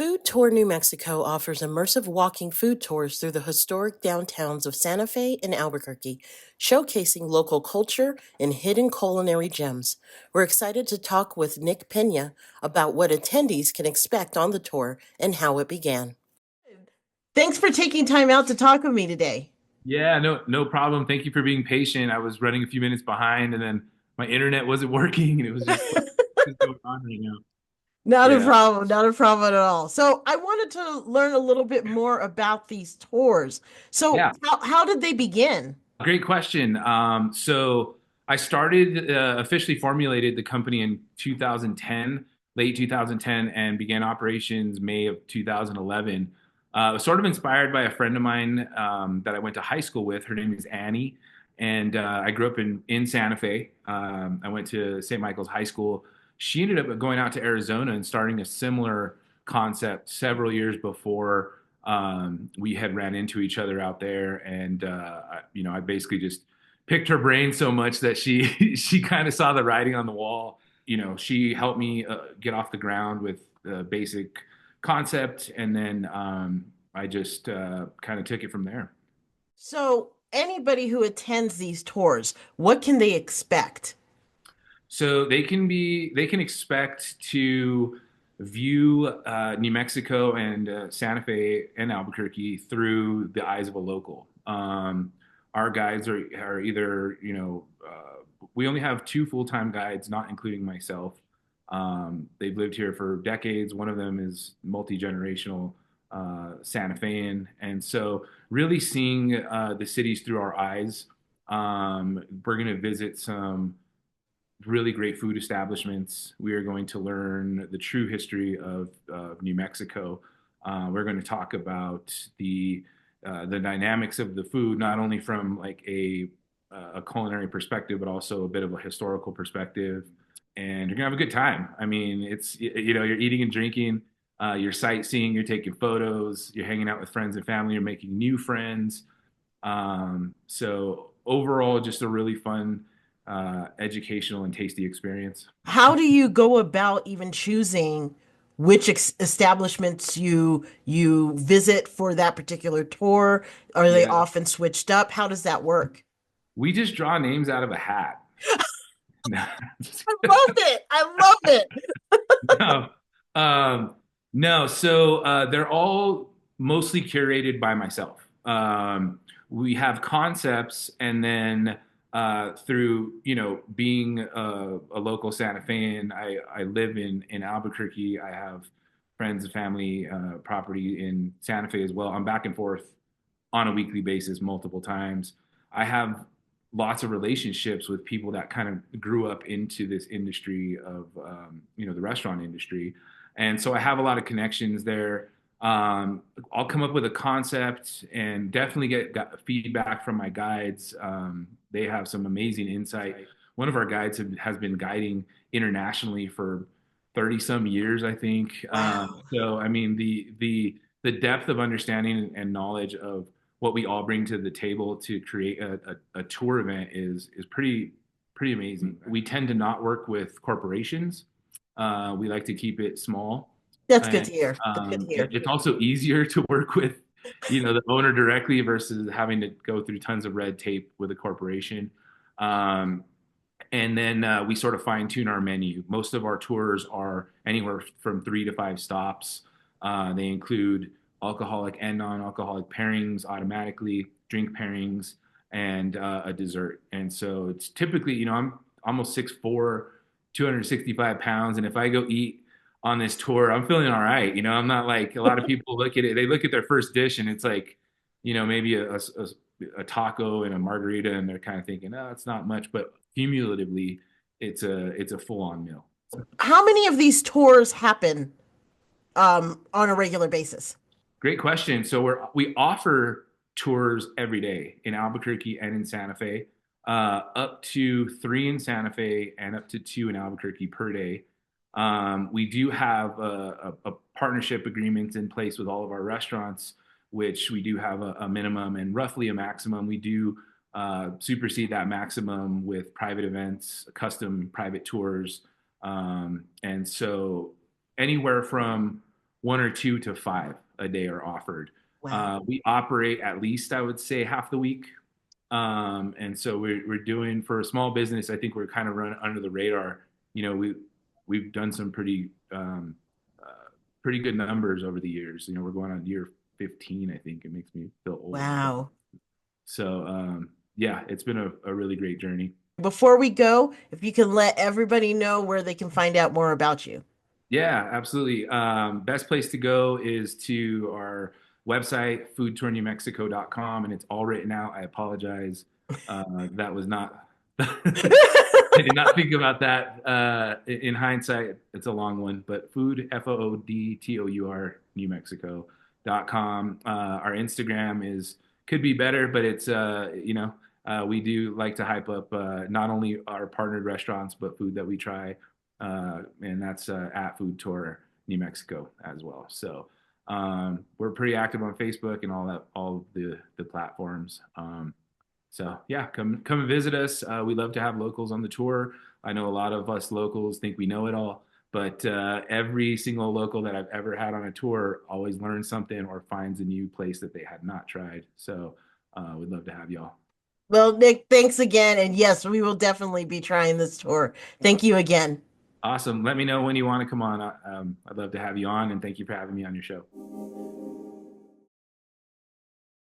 Food Tour New Mexico offers immersive walking food tours through the historic downtowns of Santa Fe and Albuquerque, showcasing local culture and hidden culinary gems. We're excited to talk with Nick Peña about what attendees can expect on the tour and how it began. Thanks for taking time out to talk with me today. Yeah, no problem. Thank you for being patient. I was running a few minutes behind, and then my internet wasn't working, and it was just like, what's going on right now? Not a Yeah, problem, not a problem at all. So I wanted to learn a little bit more about these tours. So yeah. how did they begin? Great question. So I started officially formulated the company in 2010, late 2010, and began operations May of 2011. I was sort of inspired by a friend of mine that I went to high school with. Her name is Annie, and I grew up in Santa Fe. I went to St. Michael's High School. She ended up going out to Arizona and starting a similar concept several years before we had ran into each other out there, and I basically just picked her brain so much that she she kind of saw the writing on the wall. She helped me get off the ground with the basic concept, and then I just kind of took it from there. So anybody who attends these tours, what can they expect? So they can expect to view New Mexico and Santa Fe and Albuquerque through the eyes of a local. Our guides are either we only have two full-time guides, not including myself. They've lived here for decades. One of them is multi-generational Santa Fean, and so really seeing the cities through our eyes. We're going to visit some really great food establishments. We are going to learn the true history of New Mexico. We're going to talk about the dynamics of the food, not only from like a culinary perspective, but also a bit of a historical perspective. And you're gonna have a good time. I mean, you're eating and drinking, you're sightseeing, you're taking photos, you're hanging out with friends and family, you're making new friends. So overall, just a really fun, educational and tasty experience. How do you go about even choosing which establishments you visit for that particular tour? Are they Yeah, often switched up? How does that work? we just draw names out of a hat. No, I love it. I love it. no, um, no. So they're all mostly curated by myself. We have concepts, and then through being a local Santa Fean, I live in Albuquerque. I have friends and family property in Santa Fe as well. I'm back and forth on a weekly basis multiple times. I have lots of relationships with people that kind of grew up into this industry of the restaurant industry, and so I have a lot of connections there. I'll come up with a concept and definitely got feedback from my guides. They have some amazing insight. One of our guides has been guiding internationally for 30 some years, I think. Wow. So I mean the depth of understanding and knowledge of what we all bring to the table to create a tour event is pretty amazing. We tend to not work with corporations. We like to keep it small, That's good and to hear. That's good to hear. it's also easier to work with, the owner directly versus having to go through tons of red tape with a corporation. Um, and then we sort of fine tune our menu. Most of our tours are anywhere from 3 to 5 stops. They include alcoholic and non-alcoholic pairings automatically, drink pairings, and a dessert. And so it's typically, I'm almost 6'4", 265 pounds. And if I go eat on this tour, I'm feeling all right. I'm not like a lot of people look at it. They look at their first dish and it's like, maybe a taco and a margarita, and they're kind of thinking, oh, it's not much, but cumulatively, it's a full on meal. How many of these tours happen on a regular basis? Great question. So we offer tours every day in Albuquerque and in Santa Fe, up to 3 in Santa Fe and up to 2 in Albuquerque per day. We do have a partnership agreement in place with all of our restaurants, which we do have a minimum and roughly a maximum. We do supersede that maximum with private events, custom private tours, and so anywhere from one or two to five a day are offered. Wow. We operate at least, I would say, half the week. And so we're doing for a small business. I think we're kind of run under the radar. You know, we've done some pretty good numbers over the years. You know, we're going on year 15. I think it makes me feel old. But Wow. so yeah, it's been a really great journey. Before we go, if you can let everybody know where they can find out more about you. Yeah, absolutely. Best place to go is to our website, foodtournewmexico.com, and it's all written out. I apologize. That was not, I did not think about that. In hindsight, it's a long one, but food, FOODTOUR, New Mexico.com. Our Instagram could be better, but it's, we do like to hype up not only our partnered restaurants, but food that we try and that's at Food Tour New Mexico as well. So we're pretty active on Facebook and all the platforms. So yeah, come and visit us. We love to have locals on the tour. I know a lot of us locals think we know it all, but every single local that I've ever had on a tour always learns something or finds a new place that they had not tried. So we'd love to have y'all. Well, Nick, thanks again. And yes, we will definitely be trying this tour. Thank you again. Awesome. Let me know when you want to come on. I'd love to have you on, and thank you for having me on your show.